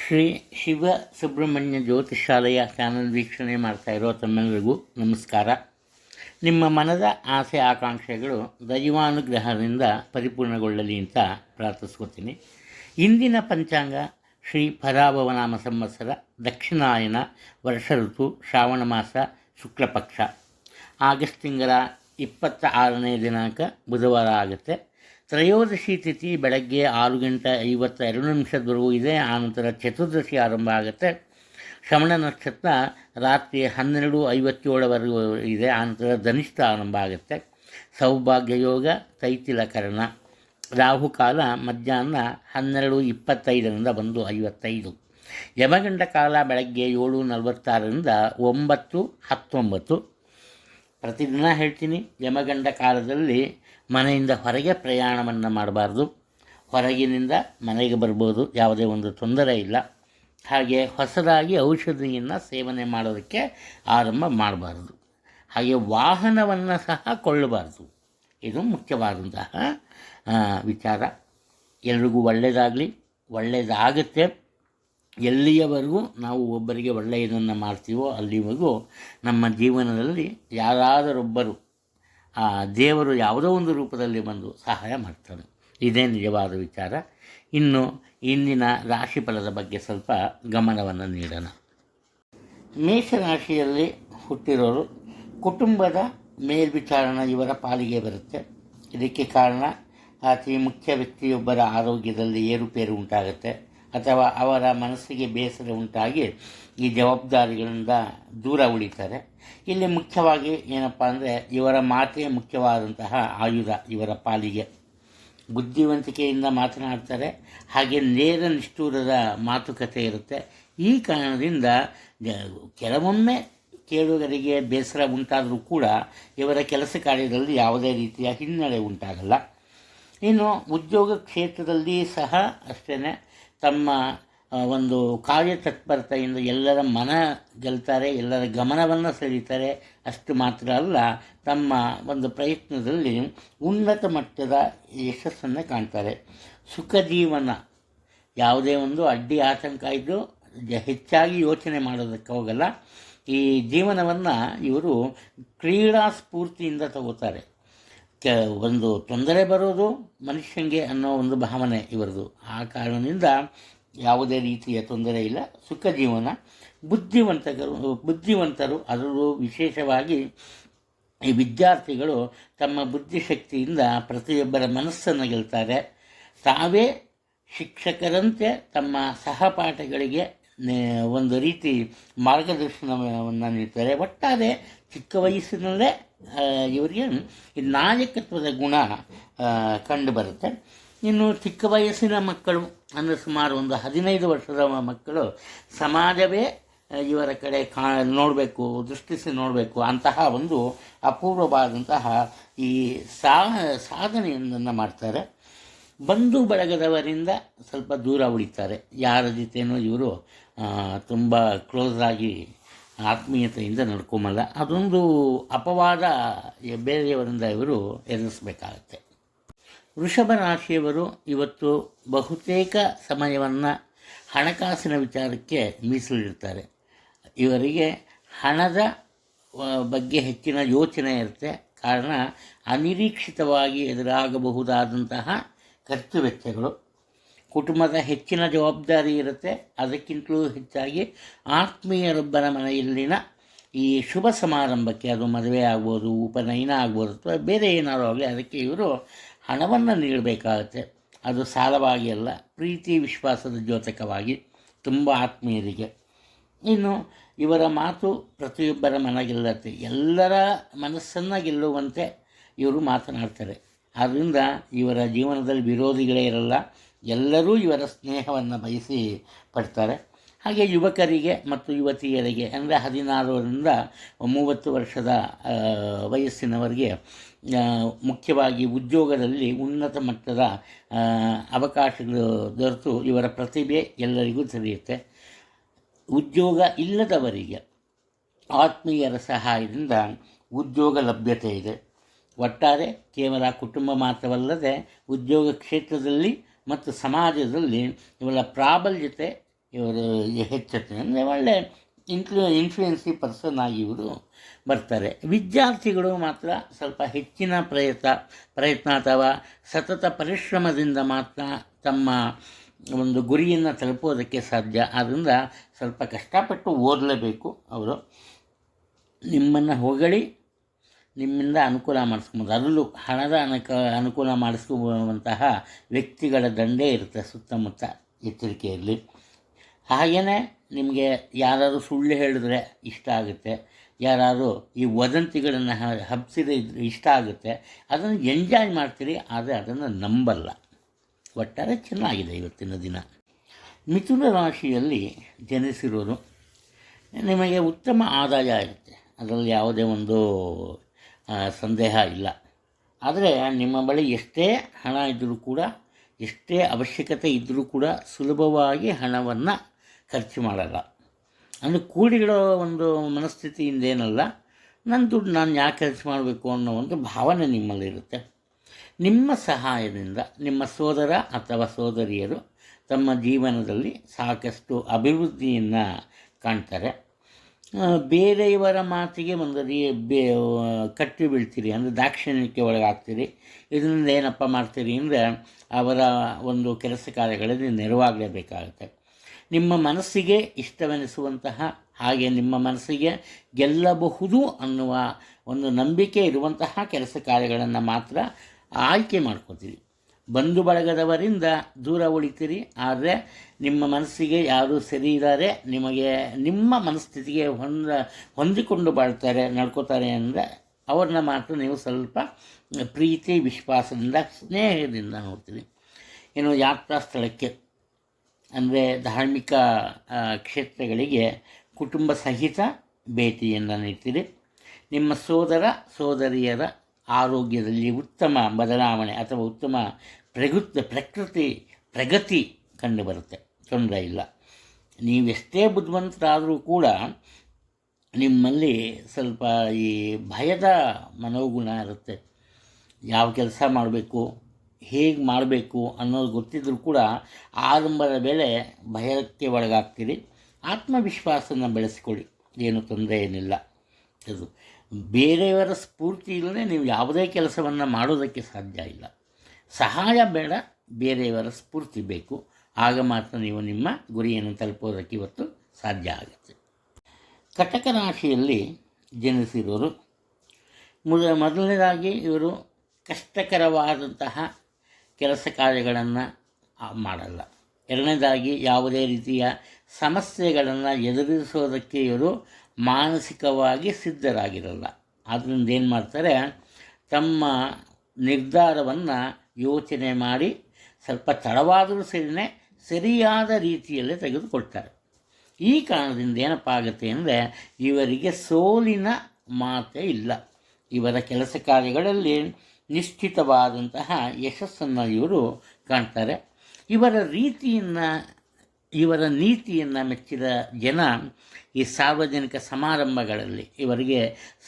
Shri Shiva Subrahmanya ಜ್ಯೋತಿಷಾಲಯ channel ವೀಕ್ಷಣೆ ಮಾಡ್ತಾ ಇರೋ ತಮ್ಮೆಲ್ಲರಿಗೂ ನಮಸ್ಕಾರ. ನಿಮ್ಮ ಮನದ ಆಸೆ ಆಕಾಂಕ್ಷೆಗಳು ದೈವಾನುಗ್ರಹದಿಂದ ಪರಿಪೂರ್ಣಗೊಳ್ಳಲಿ ಅಂತ ಪ್ರಾರ್ಥಿಸ್ಕೊತೀನಿ. ಇಂದಿನ ಪಂಚಾಂಗ ಶ್ರೀ ಪರಾಭವನಾಮ ಸಂವತ್ಸರ, ದಕ್ಷಿಣಾಯನ, ವರ್ಷ ಋತು, ಶ್ರಾವಣ ಮಾಸ, ಶುಕ್ಲಪಕ್ಷ, ಆಗಸ್ಟ್ ತಿಂಗಳ 26ನೇ ದಿನಾಂಕ ಬುಧವಾರ ಆಗುತ್ತೆ. ತ್ರಯೋದಶಿ ತಿಥಿ ಬೆಳಗ್ಗೆ 6:52 ಇದೆ. ಆನಂತರ ಚತುರ್ದಶಿ ಆರಂಭ ಆಗುತ್ತೆ. ಶ್ರವಣ ನಕ್ಷತ್ರ ರಾತ್ರಿ 12:57 ಇದೆ. ಆನಂತರ ಧನಿಷ್ಠ ಆರಂಭ ಆಗುತ್ತೆ. ಸೌಭಾಗ್ಯ ಯೋಗ, ತೈತಿಲಕರಣ, ರಾಹುಕಾಲ ಮಧ್ಯಾಹ್ನ 12:25 1:55. ಯಮಗಂಡ ಕಾಲ ಬೆಳಗ್ಗೆ 7:46 9:19. ಪ್ರತಿದಿನ ಹೇಳ್ತೀನಿ, ಯಮಗಂಡ ಕಾಲದಲ್ಲಿ ಮನೆಯಿಂದ ಹೊರಗೆ ಪ್ರಯಾಣವನ್ನು ಮಾಡಬಾರ್ದು. ಹೊರಗಿನಿಂದ ಮನೆಗೆ ಬರ್ಬೋದು, ಯಾವುದೇ ಒಂದು ತೊಂದರೆ ಇಲ್ಲ. ಹಾಗೆ ಹೊಸದಾಗಿ ಔಷಧಿಯನ್ನು ಸೇವನೆ ಮಾಡೋದಕ್ಕೆ ಆರಂಭ ಮಾಡಬಾರ್ದು. ಹಾಗೆ ವಾಹನವನ್ನು ಸಹ ಕೊಳ್ಳಬಾರ್ದು. ಇದು ಮುಖ್ಯವಾದಂತಹ ವಿಚಾರ. ಎಲ್ರಿಗೂ ಒಳ್ಳೆಯದಾಗಲಿ, ಒಳ್ಳೆಯದಾಗುತ್ತೆ. ಎಲ್ಲಿಯವರೆಗೂ ನಾವು ಒಬ್ಬರಿಗೆ ಒಳ್ಳೆಯದನ್ನು ಮಾಡ್ತೀವೋ ಅಲ್ಲಿವರೆಗೂ ನಮ್ಮ ಜೀವನದಲ್ಲಿ ಯಾರಾದರೊಬ್ಬರು ದೇವರು ಯಾವುದೋ ಒಂದು ರೂಪದಲ್ಲಿ ಬಂದು ಸಹಾಯ ಮಾಡ್ತಾನೆ. ಇದೇ ನಿಜವಾದ ವಿಚಾರ. ಇನ್ನು ಇಂದಿನ ರಾಶಿಫಲದ ಬಗ್ಗೆ ಸ್ವಲ್ಪ ಗಮನವನ್ನು ನೀಡೋಣ. ಮೇಷರಾಶಿಯಲ್ಲಿ ಹುಟ್ಟಿರೋರು ಕುಟುಂಬದ ಮೇಲ್ವಿಚಾರಣೆ ಇವರ ಪಾಲಿಗೆ ಬರುತ್ತೆ. ಇದಕ್ಕೆ ಕಾರಣ ಅತಿ ಮುಖ್ಯ ವ್ಯಕ್ತಿಯೊಬ್ಬರ ಆರೋಗ್ಯದಲ್ಲಿ ಏರುಪೇರು ಉಂಟಾಗುತ್ತೆ ಅಥವಾ ಅವರ ಮನಸ್ಸಿಗೆ ಬೇಸರ ಉಂಟಾಗಿ ಈ ಜವಾಬ್ದಾರಿಗಳಿಂದ ದೂರ ಉಳಿತಾರೆ. ಇಲ್ಲಿ ಮುಖ್ಯವಾಗಿ ಏನಪ್ಪ ಅಂದರೆ, ಇವರ ಮಾತೇ ಮುಖ್ಯವಾದಂತಹ ಆಯುಧ ಇವರ ಪಾಲಿಗೆ. ಬುದ್ಧಿವಂತಿಕೆಯಿಂದ ಮಾತನಾಡ್ತಾರೆ. ಹಾಗೆ ನೇರ ನಿಷ್ಠೂರದ ಮಾತುಕತೆ ಇರುತ್ತೆ. ಈ ಕಾರಣದಿಂದ ಕೆಲವೊಮ್ಮೆ ಕೇಳುಗರಿಗೆ ಬೇಸರ ಉಂಟಾದರೂ ಕೂಡ ಇವರ ಕೆಲಸ ಕಾರ್ಯದಲ್ಲಿ ಯಾವುದೇ ರೀತಿಯ ಹಿನ್ನಡೆ ಉಂಟಾಗಲ್ಲ. ಇನ್ನು ಉದ್ಯೋಗ ಕ್ಷೇತ್ರದಲ್ಲಿ ಸಹ ಅಷ್ಟೇ, ತಮ್ಮ ಒಂದು ಕಾರ್ಯತತ್ಪರತೆಯಿಂದ ಎಲ್ಲರ ಮನ ಗೆಲ್ತಾರೆ, ಎಲ್ಲರ ಗಮನವನ್ನು ಸೆಳೀತಾರೆ. ಅಷ್ಟು ಮಾತ್ರ ಅಲ್ಲ, ತಮ್ಮ ಒಂದು ಪ್ರಯತ್ನದಲ್ಲಿ ಉನ್ನತ ಮಟ್ಟದ ಯಶಸ್ಸನ್ನು ಕಾಣ್ತಾರೆ. ಸುಖ ಜೀವನ, ಯಾವುದೇ ಒಂದು ಅಡ್ಡಿ ಆತಂಕ ಇದ್ದು ಹೆಚ್ಚಾಗಿ ಯೋಚನೆ ಮಾಡೋದಕ್ಕೆ ಹೋಗಲ್ಲ. ಈ ಜೀವನವನ್ನು ಇವರು ಕ್ರೀಡಾ ಸ್ಫೂರ್ತಿಯಿಂದ ತಗೋತಾರೆ. ಒಂದು ತೊಂದರೆ ಬರೋದು ಮನುಷ್ಯನಿಗೆ ಅನ್ನೋ ಒಂದು ಭಾವನೆ ಇವರದು. ಆ ಕಾರಣದಿಂದ ಯಾವುದೇ ರೀತಿಯ ತೊಂದರೆ ಇಲ್ಲ. ಸುಖ ಜೀವನ. ಬುದ್ಧಿವಂತರು ಅದರಲ್ಲೂ ವಿಶೇಷವಾಗಿ ಈ ವಿದ್ಯಾರ್ಥಿಗಳು ತಮ್ಮ ಬುದ್ಧಿಶಕ್ತಿಯಿಂದ ಪ್ರತಿಯೊಬ್ಬರ ಮನಸ್ಸನ್ನು ಗೆಲ್ತಾರೆ. ತಾವೇ ಶಿಕ್ಷಕರಂತೆ ತಮ್ಮ ಸಹಪಾಠಿಗಳಿಗೆ ಒಂದು ರೀತಿ ಮಾರ್ಗದರ್ಶನವನ್ನು ನೀಡ್ತಾರೆ. ಒಟ್ಟಾರೆ ಚಿಕ್ಕ ವಯಸ್ಸಿನಲ್ಲೇ ಇವರಿಗೆ ಈ ನಾಯಕತ್ವದ ಗುಣ ಕಂಡುಬರುತ್ತೆ. ಇನ್ನು ಚಿಕ್ಕ ವಯಸ್ಸಿನ ಮಕ್ಕಳು ಅಂದರೆ ಸುಮಾರು ಒಂದು 15 ವರ್ಷದ ಮಕ್ಕಳು ಸಮಾಜವೇ ಇವರ ಕಡೆ ನೋಡಬೇಕು, ದೃಷ್ಟಿಸಿ ನೋಡಬೇಕು ಅಂತಹ ಒಂದು ಅಪೂರ್ವವಾದಂತಹ ಈ ಸಾಧನೆಯನ್ನು ಮಾಡ್ತಾರೆ. ಬಂಧು ಬಳಗದವರಿಂದ ಸ್ವಲ್ಪ ದೂರ ಉಳಿತಾರೆ. ಯಾರ ಜೊತೆಯೂ ಇವರು ತುಂಬ ಕ್ಲೋಸ್ ಆಗಿ ಆತ್ಮೀಯತೆಯಿಂದ ನಡ್ಕೊಂಬಲ್ಲ. ಅದೊಂದು ಅಪವಾದ ಬೇರೆಯವರಿಂದ ಇವರು ಎದುರಿಸಬೇಕಾಗತ್ತೆ. ವೃಷಭ ರಾಶಿಯವರು ಇವತ್ತು ಬಹುತೇಕ ಸಮಯವನ್ನು ಹಣಕಾಸಿನ ವಿಚಾರಕ್ಕೆ ಮೀಸಲಿಡ್ತಾರೆ. ಇವರಿಗೆ ಹಣದ ಬಗ್ಗೆ ಹೆಚ್ಚಿನ ಯೋಚನೆ ಇರುತ್ತೆ. ಕಾರಣ ಅನಿರೀಕ್ಷಿತವಾಗಿ ಎದುರಾಗಬಹುದಾದಂತಹ ಖರ್ಚು ವೆಚ್ಚಗಳು. ಕುಟುಂಬದ ಹೆಚ್ಚಿನ ಜವಾಬ್ದಾರಿ ಇರುತ್ತೆ. ಅದಕ್ಕಿಂತಲೂ ಹೆಚ್ಚಾಗಿ ಆತ್ಮೀಯರೊಬ್ಬರ ಮನೆಯಲ್ಲಿನ ಈ ಶುಭ ಸಮಾರಂಭಕ್ಕೆ, ಅದು ಮದುವೆ ಆಗ್ಬೋದು, ಉಪನಯನ ಆಗ್ಬೋದು, ಅಥವಾ ಬೇರೆ ಏನಾದರೂ ಆಗಲಿ, ಅದಕ್ಕೆ ಇವರು ಹಣವನ್ನು ನೀಡಬೇಕಾಗತ್ತೆ. ಅದು ಸಾಲವಾಗಿ ಅಲ್ಲ, ಪ್ರೀತಿ ವಿಶ್ವಾಸದ ದ್ಯೋತಕವಾಗಿ ತುಂಬ ಆತ್ಮೀಯರಿಗೆ. ಇನ್ನು ಇವರ ಮಾತು ಪ್ರತಿಯೊಬ್ಬರ ಮನ ಗೆಲ್ಲುತ್ತೆ. ಎಲ್ಲರ ಮನಸ್ಸನ್ನು ಗೆಲ್ಲುವಂತೆ ಇವರು ಮಾತನಾಡ್ತಾರೆ. ಆದ್ದರಿಂದ ಇವರ ಜೀವನದಲ್ಲಿ ವಿರೋಧಿಗಳೇ ಇರಲ್ಲ. ಎಲ್ಲರೂ ಇವರ ಸ್ನೇಹವನ್ನು ಬಯಸಿ ಪಡ್ತಾರೆ. ಹಾಗೆ ಯುವಕರಿಗೆ ಮತ್ತು ಯುವತಿಯರಿಗೆ ಅಂದರೆ 16ರಿಂದ 30 ವರ್ಷದ ವಯಸ್ಸಿನವರಿಗೆ ಮುಖ್ಯವಾಗಿ ಉದ್ಯೋಗದಲ್ಲಿ ಉನ್ನತ ಮಟ್ಟದ ಅವಕಾಶಗಳು ದೊರೆತು ಇವರ ಪ್ರತಿಭೆ ಎಲ್ಲರಿಗೂ ತಿಳಿಯುತ್ತೆ. ಉದ್ಯೋಗ ಇಲ್ಲದವರಿಗೆ ಆತ್ಮೀಯರ ಸಹಾಯದಿಂದ ಉದ್ಯೋಗ ಲಭ್ಯತೆ ಇದೆ. ಒಟ್ಟಾರೆ ಕೇವಲ ಕುಟುಂಬ ಮಾತ್ರವಲ್ಲದೆ ಉದ್ಯೋಗ ಕ್ಷೇತ್ರದಲ್ಲಿ ಮತ್ತು ಸಮಾಜದಲ್ಲಿ ಇವರ ಪ್ರಾಬಲ್ಯತೆ ಇವರು ಹೆಚ್ಚುತ್ತೆ ಅಂದರೆ ಒಳ್ಳೆ ಇನ್ಫ್ಲೂಯೆನ್ಸಿ ಪರ್ಸನ್ ಆಗಿ ಇವರು ಬರ್ತಾರೆ. ವಿದ್ಯಾರ್ಥಿಗಳು ಮಾತ್ರ ಸ್ವಲ್ಪ ಹೆಚ್ಚಿನ ಪ್ರಯತ್ನ ಅಥವಾ ಸತತ ಪರಿಶ್ರಮದಿಂದ ಮಾತ್ರ ತಮ್ಮ ಒಂದು ಗುರಿಯನ್ನು ತಲುಪೋದಕ್ಕೆ ಸಾಧ್ಯ. ಆದ್ದರಿಂದ ಸ್ವಲ್ಪ ಕಷ್ಟಪಟ್ಟು ಓದಲೇಬೇಕು ಅವರು. ನಿಮ್ಮನ್ನು ಹೊಗಳಿ ನಿಮ್ಮಿಂದ ಅನುಕೂಲ ಮಾಡಿಸ್ಕೊಬೋದು. ಅದರಲ್ಲೂ ಹಣದ ಅನುಕೂಲ ಮಾಡಿಸ್ಕೊಳುವಂತಹ ವ್ಯಕ್ತಿಗಳ ದಂಡೇ ಇರುತ್ತೆ ಸುತ್ತಮುತ್ತ, ಎಚ್ಚರಿಕೆ ಇರಲಿ. ಹಾಗೆಯೇ ನಿಮಗೆ ಯಾರಾದರೂ ಸುಳ್ಳು ಹೇಳಿದ್ರೆ ಇಷ್ಟ ಆಗುತ್ತೆ, ಯಾರಾದರೂ ಈ ವದಂತಿಗಳನ್ನು ಹಬ್ಸಿದ್ರೆ ಇಷ್ಟ ಆಗುತ್ತೆ, ಅದನ್ನು ಎಂಜಾಯ್ ಮಾಡ್ತೀರಿ, ಆದರೆ ಅದನ್ನು ನಂಬಲ್ಲ. ಒಟ್ಟಾರೆ ಚೆನ್ನಾಗಿದೆ ಇವತ್ತಿನ ದಿನ. ಮಿಥುನ ರಾಶಿಯಲ್ಲಿ ಜನಿಸಿರೋರು ನಿಮಗೆ ಉತ್ತಮ ಆದಾಯ ಇರುತ್ತೆ, ಅದರಲ್ಲಿ ಯಾವುದೇ ಒಂದು ಸಂದೇಹ ಇಲ್ಲ. ಆದರೆ ನಿಮ್ಮ ಬಳಿ ಎಷ್ಟೇ ಹಣ ಇದ್ದರೂ ಕೂಡ, ಎಷ್ಟೇ ಅವಶ್ಯಕತೆ ಇದ್ದರೂ ಕೂಡ ಸುಲಭವಾಗಿ ಹಣವನ್ನು ಖರ್ಚು ಮಾಡಲ್ಲ. ಅಂದರೆ ಕೂಡಿಡೋ ಒಂದು ಮನಸ್ಥಿತಿಯಿಂದೇನಲ್ಲ, ನನ್ನ ದುಡ್ಡು ನಾನು ಯಾಕೆ ಖರ್ಚು ಮಾಡಬೇಕು ಅನ್ನೋ ಒಂದು ಭಾವನೆ ನಿಮ್ಮಲ್ಲಿರುತ್ತೆ. ನಿಮ್ಮ ಸಹಾಯದಿಂದ ನಿಮ್ಮ ಸೋದರ ಅಥವಾ ಸೋದರಿಯರು ತಮ್ಮ ಜೀವನದಲ್ಲಿ ಸಾಕಷ್ಟು ಅಭಿವೃದ್ಧಿಯನ್ನು ಕಾಣ್ತಾರೆ. ಬೇರೆಯವರ ಮಾತಿಗೆ ಒಂದು ಕಟ್ಟಿ ಬೀಳ್ತೀರಿ, ಅಂದರೆ ದಾಕ್ಷಿಣ್ಯಕ್ಕೆ ಒಳಗಾಗ್ತೀರಿ. ಇದರಿಂದ ಏನಪ್ಪ ಮಾಡ್ತೀರಿ ಅಂದರೆ ಅವರ ಒಂದು ಕೆಲಸ ಕಾರ್ಯಗಳಲ್ಲಿ ನೆರವಾಗಲೇಬೇಕಾಗುತ್ತೆ. ನಿಮ್ಮ ಮನಸ್ಸಿಗೆ ಇಷ್ಟವೆನಿಸುವಂತಹ, ಹಾಗೆ ನಿಮ್ಮ ಮನಸ್ಸಿಗೆ ಗೆಲ್ಲಬಹುದು ಅನ್ನುವ ಒಂದು ನಂಬಿಕೆ ಇರುವಂತಹ ಕೆಲಸ ಕಾರ್ಯಗಳನ್ನು ಮಾತ್ರ ಆಯ್ಕೆ ಮಾಡ್ಕೋತೀರಿ. ಬಂಧು ಬಳಗದವರಿಂದ ದೂರ ಉಳಿತೀರಿ, ಆದರೆ ನಿಮ್ಮ ಮನಸ್ಸಿಗೆ ಯಾರು ಸರಿ ಇದ್ದಾರೆ, ನಿಮಗೆ ನಿಮ್ಮ ಮನಸ್ಥಿತಿಗೆ ಹೊಂದಿಕೊಂಡು ಬಾಳ್ತಾರೆ, ನಡ್ಕೋತಾರೆ ಅಂದರೆ ಅವ್ರನ್ನ ಮಾತ್ರ ನೀವು ಸ್ವಲ್ಪ ಪ್ರೀತಿ ವಿಶ್ವಾಸದಿಂದ ಸ್ನೇಹದಿಂದ ನೋಡ್ತೀರಿ. ಇನ್ನು ಯಾತ್ರಾ ಸ್ಥಳಕ್ಕೆ ಅಂದರೆ ಧಾರ್ಮಿಕ ಕ್ಷೇತ್ರಗಳಿಗೆ ಕುಟುಂಬ ಸಹಿತ ಭೇಟಿಯನ್ನು ನೀಡ್ತೀರಿ. ನಿಮ್ಮ ಸೋದರ ಸೋದರಿಯರ ಆರೋಗ್ಯದಲ್ಲಿ ಉತ್ತಮ ಬದಲಾವಣೆ ಅಥವಾ ಉತ್ತಮ ಪ್ರಗತಿ ಕಂಡುಬರುತ್ತೆ, ತೊಂದರೆ ಇಲ್ಲ. ನೀವೆಷ್ಟೇ ಬುದ್ಧಿವಂತರಾದರೂ ಕೂಡ ನಿಮ್ಮಲ್ಲಿ ಸ್ವಲ್ಪ ಈ ಭಯದ ಮನೋಗುಣ ಇರುತ್ತೆ. ಯಾವ ಕೆಲಸ ಮಾಡಬೇಕು, ಹೇಗೆ ಮಾಡಬೇಕು ಅನ್ನೋದು ಗೊತ್ತಿದ್ದರೂ ಕೂಡ ಆರಂಭದ ವೇಳೆ ಭಯಕ್ಕೆ ಒಳಗಾಗ್ತೀರಿ. ಆತ್ಮವಿಶ್ವಾಸನ ಬೆಳೆಸ್ಕೊಳ್ಳಿ, ಏನು ತೊಂದರೆ ಏನಿಲ್ಲ. ಅದು ಬೇರೆಯವರ ಸ್ಫೂರ್ತಿ ಇಲ್ಲದೆ ನೀವು ಯಾವುದೇ ಕೆಲಸವನ್ನು ಮಾಡೋದಕ್ಕೆ ಸಾಧ್ಯ ಇಲ್ಲ. ಸಹಾಯ ಬೇಡ, ಬೇರೆಯವರ ಸ್ಫೂರ್ತಿ ಬೇಕು. ಆಗ ಮಾತ್ರ ನೀವು ನಿಮ್ಮ ಗುರಿಯನ್ನು ತಲುಪೋದಕ್ಕೆ ಇವತ್ತು ಸಾಧ್ಯ ಆಗುತ್ತೆ. ಕಟಕ ರಾಶಿಯಲ್ಲಿ ಜನಿಸಿರೋರು ಮೊದಲನೇದಾಗಿ ಇವರು ಕಷ್ಟಕರವಾದಂತಹ ಕೆಲಸ ಕಾರ್ಯಗಳನ್ನು ಮಾಡಲ್ಲ. ಎರಡನೇದಾಗಿ ಯಾವುದೇ ರೀತಿಯ ಸಮಸ್ಯೆಗಳನ್ನು ಎದುರಿಸೋದಕ್ಕೆ ಇವರು ಮಾನಸಿಕವಾಗಿ ಸಿದ್ಧರಾಗಿರಲ್ಲ. ಆದ್ದರಿಂದ ಏನು ಮಾಡ್ತಾರೆ, ತಮ್ಮ ನಿರ್ಧಾರವನ್ನು ಯೋಚನೆ ಮಾಡಿ ಸ್ವಲ್ಪ ತಡವಾದರೂ ಸರಿಯಾದ ರೀತಿಯಲ್ಲಿ ತೆಗೆದುಕೊಳ್ತಾರೆ. ಈ ಕಾರಣದಿಂದ ಏನಪ್ಪ ಆಗುತ್ತೆ ಅಂದರೆ ಇವರಿಗೆ ಸೋಲಿನ ಮಾತೇ ಇಲ್ಲ. ಇವರ ಕೆಲಸ ಕಾರ್ಯಗಳಲ್ಲಿ ನಿಶ್ಚಿತವಾದಂತಹ ಯಶಸ್ಸನ್ನು ಇವರು ಕಾಣ್ತಾರೆ. ಇವರ ನೀತಿಯನ್ನು ಮೆಚ್ಚಿದ ಜನ ಈ ಸಾರ್ವಜನಿಕ ಸಮಾರಂಭಗಳಲ್ಲಿ ಇವರಿಗೆ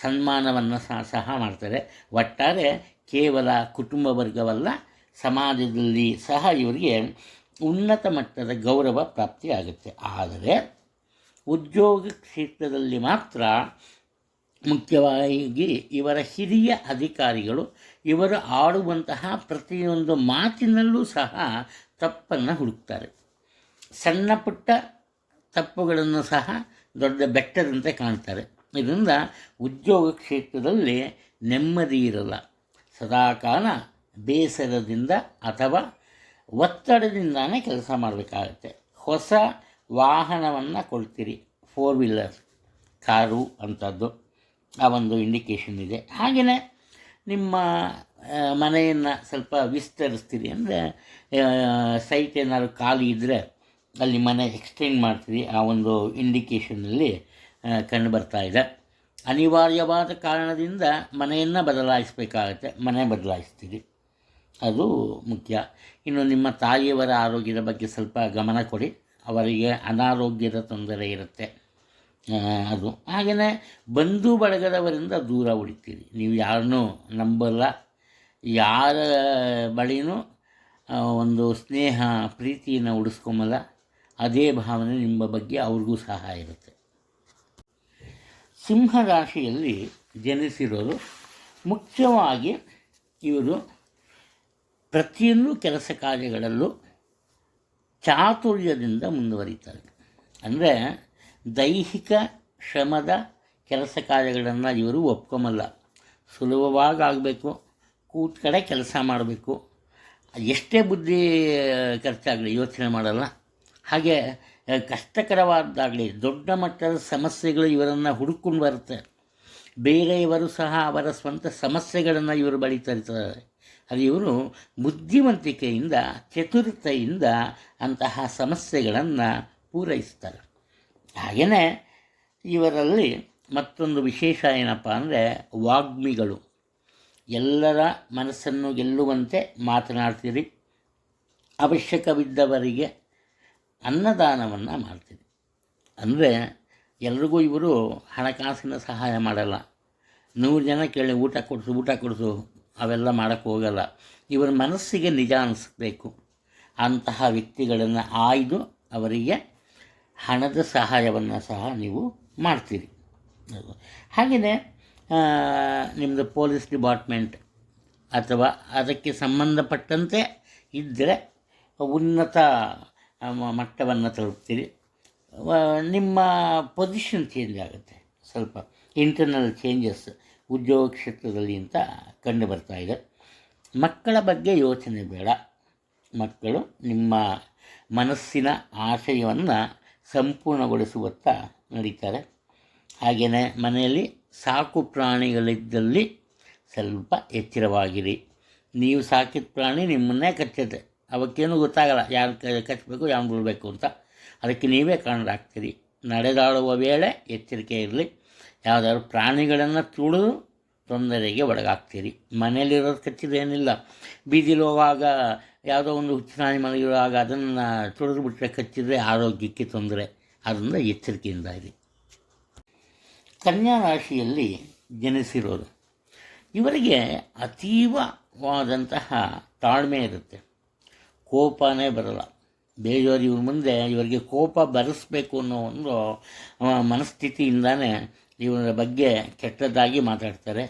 ಸನ್ಮಾನವನ್ನು ಸಹ ಮಾಡ್ತಾರೆ. ಒಟ್ಟಾರೆ ಕೇವಲ ಕುಟುಂಬ ವರ್ಗವಲ್ಲ, ಸಮಾಜದಲ್ಲಿ ಸಹ ಇವರಿಗೆ ಉನ್ನತ ಮಟ್ಟದ ಗೌರವ ಪ್ರಾಪ್ತಿಯಾಗುತ್ತೆ. ಆದರೆ ಉದ್ಯೋಗ ಕ್ಷೇತ್ರದಲ್ಲಿ ಮಾತ್ರ ಮುಖ್ಯವಾಗಿ ಇವರ ಹಿರಿಯ ಅಧಿಕಾರಿಗಳು ಇವರು ಆಡುವಂತಹ ಪ್ರತಿಯೊಂದು ಮಾತಿನಲ್ಲೂ ಸಹ ತಪ್ಪನ್ನು ಹುಡುಕ್ತಾರೆ. ಸಣ್ಣ ಪುಟ್ಟ ತಪ್ಪುಗಳನ್ನು ಸಹ ದೊಡ್ಡ ಬೆಟ್ಟದಂತೆ ಕಾಣ್ತಾರೆ. ಇದರಿಂದ ಉದ್ಯೋಗ ಕ್ಷೇತ್ರದಲ್ಲಿ ನೆಮ್ಮದಿ ಇರಲ್ಲ. ಸದಾಕಾಲ ಬೇಸರದಿಂದ ಅಥವಾ ಒತ್ತಡದಿಂದಾನೇ ಕೆಲಸ ಮಾಡಬೇಕಾಗತ್ತೆ. ಹೊಸ ವಾಹನವನ್ನು ಕೊಡ್ತೀರಿ, 4 ವೀಲರ್ ಕಾರು ಅಂಥದ್ದು, ಆ ಒಂದು ಇಂಡಿಕೇಷನ್ ಇದೆ. ಹಾಗೆಯೇ ನಿಮ್ಮ ಮನೆಯನ್ನು ಸ್ವಲ್ಪ ವಿಸ್ತರಿಸ್ತೀರಿ, ಅಂದರೆ ಸೈಟ್ ಏನಾದ್ರು ಖಾಲಿ ಇದ್ದರೆ ಅಲ್ಲಿ ಮನೆ ಎಕ್ಸ್ಟೆಂಡ್ ಮಾಡ್ತೀರಿ, ಆ ಒಂದು ಇಂಡಿಕೇಷನ್ನಲ್ಲಿ ಕಂಡು ಬರ್ತಾ ಇದೆ. ಅನಿವಾರ್ಯವಾದ ಕಾರಣದಿಂದ ಮನೆಯನ್ನು ಬದಲಾಯಿಸಬೇಕಾಗತ್ತೆ, ಮನೆ ಬದಲಾಯಿಸ್ತೀರಿ, ಅದು ಮುಖ್ಯ. ಇನ್ನು ನಿಮ್ಮ ತಾಯಿಯವರ ಆರೋಗ್ಯದ ಬಗ್ಗೆ ಸ್ವಲ್ಪ ಗಮನ ಕೊಡಿ, ಅವರಿಗೆ ಅನಾರೋಗ್ಯದ ತೊಂದರೆ ಇರುತ್ತೆ ಅದು. ಹಾಗೆಯೇ ಬಂಧು ಬಳಗದವರಿಂದ ದೂರ ಉಳಿತೀರಿ. ನೀವು ಯಾರನ್ನೂ ನಂಬಲ್ಲ, ಯಾರ ಬಳಿನೂ ಒಂದು ಸ್ನೇಹ ಪ್ರೀತಿಯನ್ನು ಉಳಿಸ್ಕೊಂಬಲ್ಲ. ಅದೇ ಭಾವನೆ ನಿಮ್ಮ ಬಗ್ಗೆ ಅವ್ರಿಗೂ ಸಹ ಇರುತ್ತೆ. ಸಿಂಹ ರಾಶಿಯಲ್ಲಿ ಜನಿಸಿರೋರು ಮುಖ್ಯವಾಗಿ ಇವರು ಪ್ರತಿಯೊಂದು ಕೆಲಸ ಕಾರ್ಯಗಳಲ್ಲೂ ಚಾತುರ್ಯದಿಂದ ಮುಂದುವರಿತಾರೆ. ಅಂದರೆ ದೈಹಿಕ ಶ್ರಮದ ಕೆಲಸ ಕಾರ್ಯಗಳನ್ನು ಇವರು ಒಪ್ಕೊಂಬಲ್ಲ. ಸುಲಭವಾಗಿ ಆಗಬೇಕು, ಕೂತ ಕಡೆ ಕೆಲಸ ಮಾಡಬೇಕು, ಎಷ್ಟೇ ಬುದ್ಧಿ ಖರ್ಚಾಗಲಿ ಯೋಚನೆ ಮಾಡಲ್ಲ. ಹಾಗೆ ಕಷ್ಟಕರವಾದಾಗಲಿ ದೊಡ್ಡ ಮಟ್ಟದ ಸಮಸ್ಯೆಗಳು ಇವರನ್ನು ಹುಡುಕೊಂಡು ಬರುತ್ತೆ. ಬೇರೆಯವರು ಸಹ ಅವರ ಸ್ವಂತ ಸಮಸ್ಯೆಗಳನ್ನು ಇವರು ಬಳಿ ತರ್ತಾರೆ. ಅದು ಇವರು ಬುದ್ಧಿವಂತಿಕೆಯಿಂದ ಚತುರತೆಯಿಂದ ಅಂತಹ ಸಮಸ್ಯೆಗಳನ್ನು ಪೂರೈಸ್ತಾರೆ. ಹಾಗೆಯೇ ಇವರಲ್ಲಿ ಮತ್ತೊಂದು ವಿಶೇಷ ಏನಪ್ಪ ಅಂದರೆ ವಾಗ್ಮಿಗಳು. ಎಲ್ಲರ ಮನಸ್ಸನ್ನು ಗೆಲ್ಲುವಂತೆ ಮಾತನಾಡ್ತೀರಿ. ಅವಶ್ಯಕವಿದ್ದವರಿಗೆ ಅನ್ನದಾನವನ್ನು ಮಾಡ್ತೀರಿ. ಅಂದರೆ ಎಲ್ರಿಗೂ ಇವರು ಹಣಕಾಸಿನ ಸಹಾಯ ಮಾಡಲ್ಲ. 100 ಜನ ಕೇಳಿ ಊಟ ಕೊಡಿಸು ಅವೆಲ್ಲ ಮಾಡೋಕ್ಕೆ ಹೋಗಲ್ಲ. ಇವರ ಮನಸ್ಸಿಗೆ ನಿಜ ಅನಿಸ್ಬೇಕು. ಅಂತಹ ವ್ಯಕ್ತಿಗಳನ್ನು ಆಯ್ದು ಅವರಿಗೆ ಹಣದ ಸಹಾಯವನ್ನು ಸಹ ನೀವು ಮಾಡ್ತೀರಿ. ಹಾಗೆಯೇ ನಿಮ್ಮದು ಪೊಲೀಸ್ ಡಿಪಾರ್ಟ್ಮೆಂಟ್ ಅಥವಾ ಅದಕ್ಕೆ ಸಂಬಂಧಪಟ್ಟಂತೆ ಇದ್ದರೆ ಉನ್ನತ ಮಟ್ಟವನ್ನು ತಲುಪ್ತೀರಿ. ನಿಮ್ಮ ಪೊಸಿಷನ್ ಚೇಂಜ್ ಆಗುತ್ತೆ. ಸ್ವಲ್ಪ ಇಂಟರ್ನಲ್ ಚೇಂಜಸ್ ಉದ್ಯೋಗ ಕ್ಷೇತ್ರದಲ್ಲಿ ಅಂತ ಕಂಡು ಬರ್ತಾಯಿದೆ. ಮಕ್ಕಳ ಬಗ್ಗೆ ಯೋಚನೆ ಬೇಡ. ಮಕ್ಕಳು ನಿಮ್ಮ ಮನಸ್ಸಿನ ಆಶಯವನ್ನು ಸಂಪೂರ್ಣಗೊಳಿಸುವತ್ತ ನಡೀತಾರೆ. ಹಾಗೆಯೇ ಮನೆಯಲ್ಲಿ ಸಾಕು ಪ್ರಾಣಿಗಳಿದ್ದಲ್ಲಿ ಸ್ವಲ್ಪ ಎಚ್ಚರವಾಗಿರಿ. ನೀವು ಸಾಕಿದ ಪ್ರಾಣಿ ನಿಮ್ಮನ್ನೇ ಕಚ್ಚುತ್ತೆ. ಅವಕ್ಕೇನು ಗೊತ್ತಾಗಲ್ಲ ಯಾರು ಕಚ್ಚಬೇಕು ಯಾರು ಬಿಡಬೇಕು ಅಂತ. ಅದಕ್ಕೆ ನೀವೇ ಕಾರಣರಾಗ್ತೀರಿ. ನಡೆದಾಡುವ ವೇಳೆ ಎಚ್ಚರಿಕೆ ಇರಲಿ. ಯಾವುದಾದ್ರು ಪ್ರಾಣಿಗಳನ್ನು ತುಳಿದು ತೊಂದರೆಗೆ ಒಳಗಾಗ್ತೀರಿ. ಮನೆಯಲ್ಲಿರೋದು ಕಚ್ಚಿದೇನಿಲ್ಲ. ಬೀದಿಲಿ ಹೋಗುವಾಗ ಯಾವುದೋ ಒಂದು ಹುಚ್ಚುನಾಯಿ ಮಲಗಿರುವಾಗ ಅದನ್ನು ತುಳಿದು ಬಿಟ್ಟರೆ ಕಚ್ಚಿದರೆ ಆರೋಗ್ಯಕ್ಕೆ ತೊಂದರೆ. ಅದರಿಂದ ಎಚ್ಚರಿಕೆಯಿಂದ ಇರಿ. ಕನ್ಯಾ ರಾಶಿಯಲ್ಲಿ ಜನಿಸಿರೋರು ಇವರಿಗೆ ಅತೀವವಾದಂತಹ ತಾಳ್ಮೆ ಇರುತ್ತೆ. ಕೋಪನೇ ಬರಲ್ಲ. ಬೇರೆಯವರು ಇವ್ರ ಮುಂದೆ ಇವರಿಗೆ ಕೋಪ ಬರೆಸ್ಬೇಕು ಅನ್ನೋ ಒಂದು ಮನಸ್ಥಿತಿಯಿಂದನೇ ಇವರ ಬಗ್ಗೆ ಕೆಟ್ಟದ್ದಾಗಿ ಮಾತಾಡ್ತಾರೆ.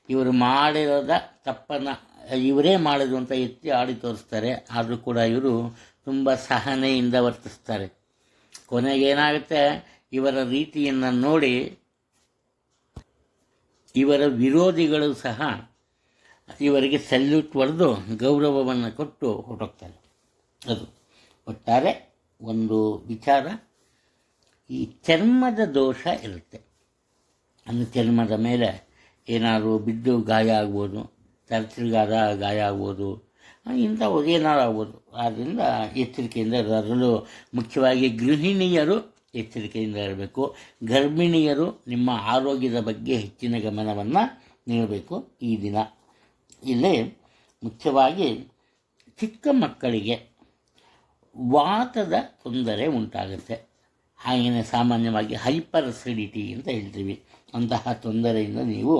ಇವರು ಮಾಡಿರೋದ ತಪ್ಪನ್ನು ಇವರೇ ಮಾಡಿದ್ರು ಅಂತ ಎತ್ತಿ ಆಡಿ ತೋರಿಸ್ತಾರೆ. ಆದರೂ ಕೂಡ ಇವರು ತುಂಬ ಸಹನೆಯಿಂದ ವರ್ತಿಸ್ತಾರೆ. ಕೊನೆಗೇನಾಗುತ್ತೆ, ಇವರ ರೀತಿಯನ್ನು ನೋಡಿ ಇವರ ವಿರೋಧಿಗಳು ಸಹ ಇವರಿಗೆ ಸಲ್ಯೂಟ್ ಹೊಡೆದು ಗೌರವವನ್ನು ಕೊಟ್ಟು ಹೊರಟೋಗ್ತಾರೆ. ಅದು ಒಟ್ಟಾರೆ ಒಂದು ವಿಚಾರ. ಈ ಚರ್ಮದ ದೋಷ ಇರುತ್ತೆ. ಅಂದರೆ ಚರ್ಮದ ಮೇಲೆ ಏನಾದರೂ ಬಿದ್ದು ಗಾಯ ಆಗ್ಬೋದು, ತರಚರಿಗಾದ ಗಾಯ ಆಗ್ಬೋದು, ಇಂಥವು ಏನಾರು ಆಗ್ಬೋದು. ಆದ್ದರಿಂದ ಎಚ್ಚರಿಕೆಯಿಂದ ಅದರಲ್ಲೂ ಮುಖ್ಯವಾಗಿ ಗೃಹಿಣಿಯರು ಎಚ್ಚರಿಕೆಯಿಂದ ಇರಬೇಕು. ಗರ್ಭಿಣಿಯರು ನಿಮ್ಮ ಆರೋಗ್ಯದ ಬಗ್ಗೆ ಹೆಚ್ಚಿನ ಗಮನವನ್ನು ನೀಡಬೇಕು ಈ ದಿನ. ಇಲ್ಲಿ ಮುಖ್ಯವಾಗಿ ಚಿಕ್ಕ ಮಕ್ಕಳಿಗೆ ವಾತದ ತೊಂದರೆ ಉಂಟಾಗುತ್ತೆ. ಹಾಗೆಯೇ ಸಾಮಾನ್ಯವಾಗಿ ಹೈಪರ್ ಅಸಿಡಿಟಿ ಅಂತ ಹೇಳ್ತೀವಿ. ಅಂತಹ ತೊಂದರೆಯಿಂದ ನೀವು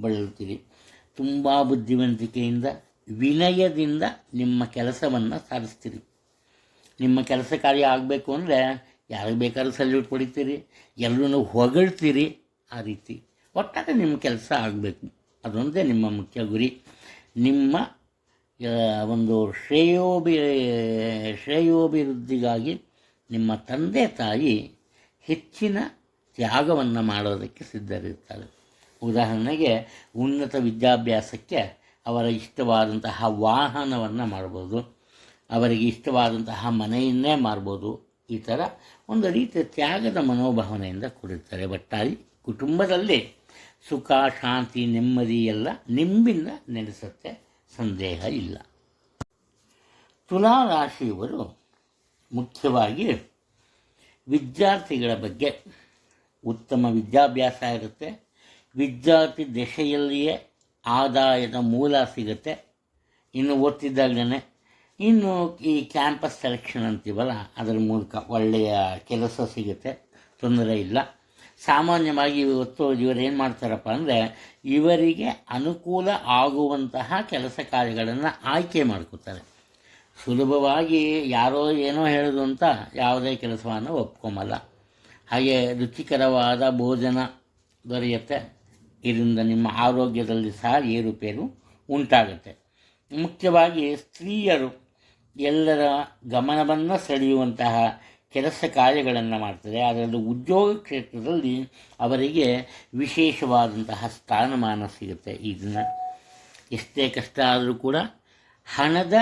ಬಳಲ್ತೀರಿ. ತುಂಬ ಬುದ್ಧಿವಂತಿಕೆಯಿಂದ ವಿನಯದಿಂದ ನಿಮ್ಮ ಕೆಲಸವನ್ನು ಸಾಧಿಸ್ತೀರಿ. ನಿಮ್ಮ ಕೆಲಸ ಕಾರ್ಯ ಆಗಬೇಕು ಅಂದರೆ ಯಾರಿಗೆ ಬೇಕಾದ್ರೂ ಸಲ್ಯೂಟ್ ಹೊಡಿತೀರಿ, ಎಲ್ಲರೂ ಹೊಗಳ್ತೀರಿ. ಆ ರೀತಿ ಒಟ್ಟಾರೆ ನಿಮ್ಮ ಕೆಲಸ ಆಗಬೇಕು. ಅದೊಂದೇ ನಿಮ್ಮ ಮುಖ್ಯ ಗುರಿ. ನಿಮ್ಮ ಒಂದು ಶ್ರೇಯೋಭಿವೃದ್ಧಿಗಾಗಿ ನಿಮ್ಮ ತಂದೆ ತಾಯಿ ಹೆಚ್ಚಿನ ತ್ಯಾಗವನ್ನು ಮಾಡೋದಕ್ಕೆ ಸಿದ್ಧರಿರ್ತಾರೆ. ಉದಾಹರಣೆಗೆ ಉನ್ನತ ವಿದ್ಯಾಭ್ಯಾಸಕ್ಕೆ ಅವರ ಇಷ್ಟವಾದಂತಹ ವಾಹನವನ್ನು ಮಾಡ್ಬೋದು, ಅವರಿಗೆ ಇಷ್ಟವಾದಂತಹ ಮನೆಯನ್ನೇ ಮಾರ್ಬೋದು. ಈ ಥರ ಒಂದು ರೀತಿಯ ತ್ಯಾಗದ ಮನೋಭಾವನೆಯಿಂದ ಕೂಡಿರ್ತಾರೆ. ಒಟ್ಟಾಗಿ ಕುಟುಂಬದಲ್ಲಿ ಸುಖ ಶಾಂತಿ ನೆಮ್ಮದಿ ಎಲ್ಲ ನಿಮ್ಮಿಂದ ನೆಲೆಸುತ್ತೆ, ಸಂದೇಹ ಇಲ್ಲ. ತುಲಾ ರಾಶಿಯವರು ಮುಖ್ಯವಾಗಿ ವಿದ್ಯಾರ್ಥಿಗಳ ಬಗ್ಗೆ ಉತ್ತಮ ವಿದ್ಯಾಭ್ಯಾಸ ಇರುತ್ತೆ. ವಿದ್ಯಾರ್ಥಿ ದಶೆಯಲ್ಲಿಯೇ ಆದಾಯದ ಮೂಲ ಸಿಗುತ್ತೆ. ಇನ್ನು ಓದ್ತಿದ್ದಾಗಲೇ ಇನ್ನು ಈ ಕ್ಯಾಂಪಸ್ ಸೆಲೆಕ್ಷನ್ ಅಂತೀವಲ್ಲ, ಅದರ ಮೂಲಕ ಒಳ್ಳೆಯ ಕೆಲಸ ಸಿಗುತ್ತೆ, ತೊಂದರೆ ಇಲ್ಲ. ಸಾಮಾನ್ಯವಾಗಿ ಇವತ್ತು ಇವರು ಏನು ಮಾಡ್ತಾರಪ್ಪ ಅಂದರೆ ಇವರಿಗೆ ಅನುಕೂಲ ಆಗುವಂತಹ ಕೆಲಸ ಕಾರ್ಯಗಳನ್ನು ಆಯ್ಕೆ ಮಾಡ್ಕೋತಾರೆ. ಸುಲಭವಾಗಿ ಯಾರೋ ಏನೋ ಹೇಳೋದು ಅಂತ ಯಾವುದೇ ಕೆಲಸವನ್ನು ಒಪ್ಕೊಂಬಲ್ಲ. ಹಾಗೆ ರುಚಿಕರವಾದ ಭೋಜನ ದೊರೆಯುತ್ತೆ. ಇದರಿಂದ ನಿಮ್ಮ ಆರೋಗ್ಯದಲ್ಲಿ ಸಹ ಏರುಪೇರು ಉಂಟಾಗುತ್ತೆ. ಮುಖ್ಯವಾಗಿ ಸ್ತ್ರೀಯರು ಎಲ್ಲರ ಗಮನವನ್ನು ಸೆಳೆಯುವಂತಹ ಕೆಲಸ ಕಾರ್ಯಗಳನ್ನು ಮಾಡ್ತಾರೆ. ಅದರಲ್ಲೂ ಉದ್ಯೋಗ ಕ್ಷೇತ್ರದಲ್ಲಿ ಅವರಿಗೆ ವಿಶೇಷವಾದಂತಹ ಸ್ಥಾನಮಾನ ಸಿಗುತ್ತೆ. ಈ ದಿನ ಎಷ್ಟೇ ಕಷ್ಟ ಆದರೂ ಕೂಡ ಹಣದ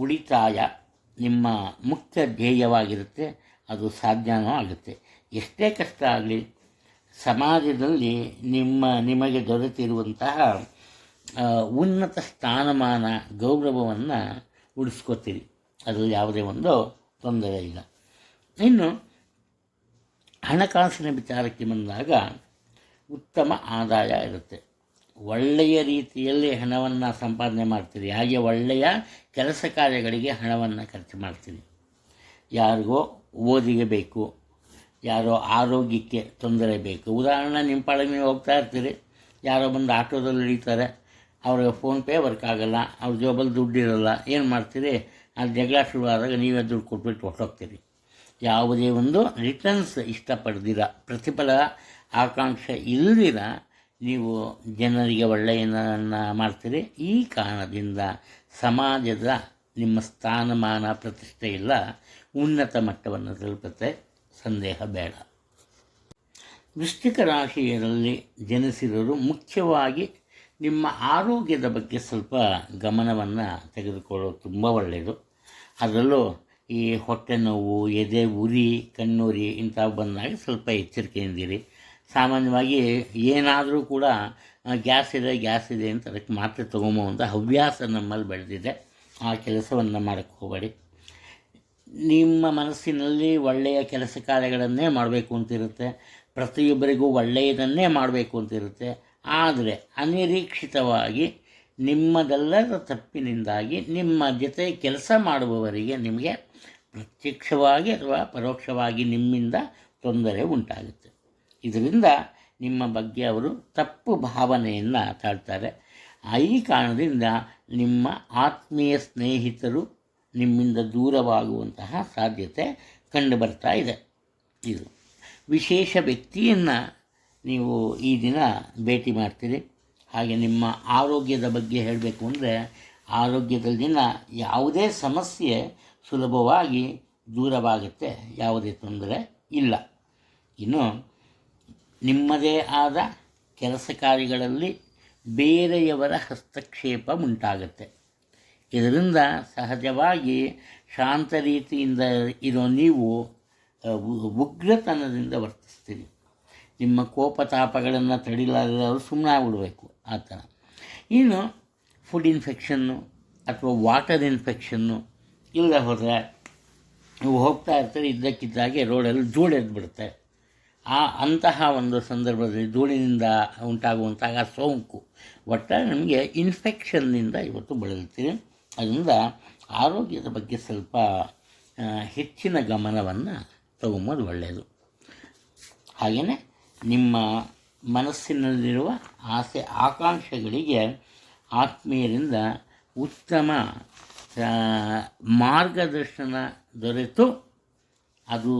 ಉಳಿತಾಯ ನಿಮ್ಮ ಮುಖ್ಯ ಧ್ಯೇಯವಾಗಿರುತ್ತೆ. ಅದು ಸಾಧ್ಯನೂ ಆಗುತ್ತೆ. ಎಷ್ಟೇ ಕಷ್ಟ ಆಗಲಿ ಸಮಾಜದಲ್ಲಿ ನಿಮಗೆ ದೊರೆತಿರುವಂತಹ ಉನ್ನತ ಸ್ಥಾನಮಾನ ಗೌರವವನ್ನು ಉಳಿಸ್ಕೊತೀರಿ. ಅದು ಯಾವುದೇ ಒಂದು ತೊಂದರೆ ಇಲ್ಲ. ಇನ್ನು ಹಣಕಾಸಿನ ವಿಚಾರಕ್ಕೆ ಬಂದಾಗ ಉತ್ತಮ ಆದಾಯ ಇರುತ್ತೆ. ಒಳ್ಳೆಯ ರೀತಿಯಲ್ಲಿ ಹಣವನ್ನು ಸಂಪಾದನೆ ಮಾಡ್ತೀರಿ. ಹಾಗೆ ಒಳ್ಳೆಯ ಕೆಲಸ ಕಾರ್ಯಗಳಿಗೆ ಹಣವನ್ನು ಖರ್ಚು ಮಾಡ್ತೀರಿ. ಯಾರಿಗೋ ಓದಿಗೆ ಬೇಕು, ಯಾರೋ ಆರೋಗ್ಯಕ್ಕೆ ತೊಂದರೆ ಬೇಕು. ಉದಾಹರಣೆ, ನಿಮ್ಮ ಪಾಡಿಗೆ ನೀವು ಹೋಗ್ತಾ ಇರ್ತೀರಿ, ಯಾರೋ ಬಂದು ಆಟೋದಲ್ಲಿ ಹಿಡಿತಾರೆ, ಅವ್ರಿಗೆ ಫೋನ್ಪೇ ವರ್ಕ್ ಆಗೋಲ್ಲ, ಅವ್ರ ಜೋಬಲ್ಲಿ ದುಡ್ಡು ಇರೋಲ್ಲ. ಏನು ಮಾಡ್ತೀರಿ? ಅದು ಜಗಳ ಶುರುವಾದಾಗ ನೀವೇ ದುಡ್ಡು ಕೊಟ್ಬಿಟ್ಟು ಹೊರಟೋಗ್ತೀರಿ. ಯಾವುದೇ ಒಂದು ರಿಟರ್ನ್ಸ್ ಇಷ್ಟಪಡ್ದಿರ, ಪ್ರತಿಫಲ ಆಕಾಂಕ್ಷೆ ಇಲ್ಲದಿರ ನೀವು ಜನರಿಗೆ ಒಳ್ಳೆಯದನ್ನು ಮಾಡ್ತೀರಿ. ಈ ಕಾರಣದಿಂದ ಸಮಾಜದ ನಿಮ್ಮ ಸ್ಥಾನಮಾನ ಪ್ರತಿಷ್ಠೆ ಇಲ್ಲ ಉನ್ನತ ಮಟ್ಟವನ್ನು ತಲುಪುತ್ತೆ, ಸಂದೇಹ ಬೇಡ. ವೃಶ್ಚಿಕ ರಾಶಿಯಲ್ಲಿ ಜನಿಸಿರೋರು ಮುಖ್ಯವಾಗಿ ನಿಮ್ಮ ಆರೋಗ್ಯದ ಬಗ್ಗೆ ಸ್ವಲ್ಪ ಗಮನವನ್ನು ತೆಗೆದುಕೊಳ್ಳೋದು ತುಂಬ ಒಳ್ಳೆಯದು. ಅದರಲ್ಲೂ ಈ ಹೊಟ್ಟೆ ನೋವು, ಎದೆ ಉರಿ, ಕಣ್ಣುರಿ ಇಂಥವು ಬಂದಾಗ ಸ್ವಲ್ಪ ಎಚ್ಚರಿಕೆಯಿಂದಿರಿ. ಸಾಮಾನ್ಯವಾಗಿ ಏನಾದರೂ ಕೂಡ ಗ್ಯಾಸ್ ಇದೆ ಅಂತ ಅದಕ್ಕೆ ಮಾತ್ರೆ ತೊಗೊಂಬಂತ ಹವ್ಯಾಸ ನಮ್ಮಲ್ಲಿ ಬೆಳೆದಿದೆ. ಆ ಕೆಲಸವನ್ನು ಮಾಡೋಕ್ಕೆ ಹೋಗಬೇಡಿ. ನಿಮ್ಮ ಮನಸ್ಸಿನಲ್ಲಿ ಒಳ್ಳೆಯ ಕೆಲಸ ಕಾರ್ಯಗಳನ್ನೇ ಮಾಡಬೇಕು ಅಂತಿರುತ್ತೆ, ಪ್ರತಿಯೊಬ್ಬರಿಗೂ ಒಳ್ಳೆಯದನ್ನೇ ಮಾಡಬೇಕು ಅಂತಿರುತ್ತೆ. ಆದರೆ ಅನಿರೀಕ್ಷಿತವಾಗಿ ನಿಮ್ಮದೆಲ್ಲರ ತಪ್ಪಿನಿಂದಾಗಿ ನಿಮ್ಮ ಜೊತೆ ಕೆಲಸ ಮಾಡುವವರಿಗೆ ನಿಮಗೆ ಪ್ರತ್ಯಕ್ಷವಾಗಿ ಅಥವಾ ಪರೋಕ್ಷವಾಗಿ ನಿಮ್ಮಿಂದ ತೊಂದರೆ ಉಂಟಾಗುತ್ತೆ. ಇದರಿಂದ ನಿಮ್ಮ ಬಗ್ಗೆ ಅವರು ತಪ್ಪು ಭಾವನೆಯನ್ನು ತಾಳ್ತಾರೆ. ಈ ಕಾರಣದಿಂದ ನಿಮ್ಮ ಆತ್ಮೀಯ ಸ್ನೇಹಿತರು ನಿಮ್ಮಿಂದ ದೂರವಾಗುವಂತಹ ಸಾಧ್ಯತೆ ಕಂಡುಬರ್ತಾ ಇದೆ. ಇದು ವಿಶೇಷ ವ್ಯಕ್ತಿಯನ್ನು ನೀವು ಈ ದಿನ ಭೇಟಿ ಮಾಡ್ತೀರಿ. ಹಾಗೆ ನಿಮ್ಮ ಆರೋಗ್ಯದ ಬಗ್ಗೆ ಹೇಳಬೇಕು ಅಂದರೆ ಆರೋಗ್ಯದಲ್ಲಿನ ಯಾವುದೇ ಸಮಸ್ಯೆ ಸುಲಭವಾಗಿ ದೂರವಾಗುತ್ತೆ, ಯಾವುದೇ ತೊಂದರೆ ಇಲ್ಲ. ಇನ್ನು ನಿಮ್ಮದೇ ಆದ ಕೆಲಸ ಕಾರ್ಯಗಳಲ್ಲಿ ಬೇರೆಯವರ ಹಸ್ತಕ್ಷೇಪ ಉಂಟಾಗುತ್ತೆ. ಇದರಿಂದ ಸಹಜವಾಗಿ ಶಾಂತ ರೀತಿಯಿಂದ ಇರೋ ನೀವು ಉಗ್ರತನದಿಂದ ವರ್ತಿಸ್ತೀರಿ. ನಿಮ್ಮ ಕೋಪತಾಪಗಳನ್ನು ತಡಿಲಾರದವರು ಸುಮ್ಮನೆ ಆಗ್ಬಿಡಬೇಕು ಆ ಥರ. ಇನ್ನು ಫುಡ್ ಇನ್ಫೆಕ್ಷನ್ನು ಅಥವಾ ವಾಟರ್ ಇನ್ಫೆಕ್ಷನ್ನು ಇಲ್ಲದೆ ಹೋದರೆ ನೀವು ಹೋಗ್ತಾ ಇರ್ತೀರಿ, ಇದ್ದಕ್ಕಿದ್ದಾಗೆ ರೋಡಲ್ಲಿ ಧೂಳು ಎದ್ದುಬಿಡುತ್ತೆ. ಅಂತಹ ಒಂದು ಸಂದರ್ಭದಲ್ಲಿ ಧೂಳಿನಿಂದ ಉಂಟಾಗುವಂತಹ ಸೋಂಕು ಒಟ್ಟಾರೆ ನಮಗೆ ಇನ್ಫೆಕ್ಷನ್ನಿಂದ ಇವತ್ತು ಬಳಲ್ತೀವಿ. ಅದರಿಂದ ಆರೋಗ್ಯದ ಬಗ್ಗೆ ಸ್ವಲ್ಪ ಹೆಚ್ಚಿನ ಗಮನವನ್ನು ತಗೊಂಬೋದು ಒಳ್ಳೆಯದು. ಹಾಗೆಯೇ ನಿಮ್ಮ ಮನಸ್ಸಿನಲ್ಲಿರುವ ಆಸೆ ಆಕಾಂಕ್ಷೆಗಳಿಗೆ ಆತ್ಮೀಯರಿಂದ ಉತ್ತಮ ಮಾರ್ಗದರ್ಶನ ದೊರೆತು ಅದು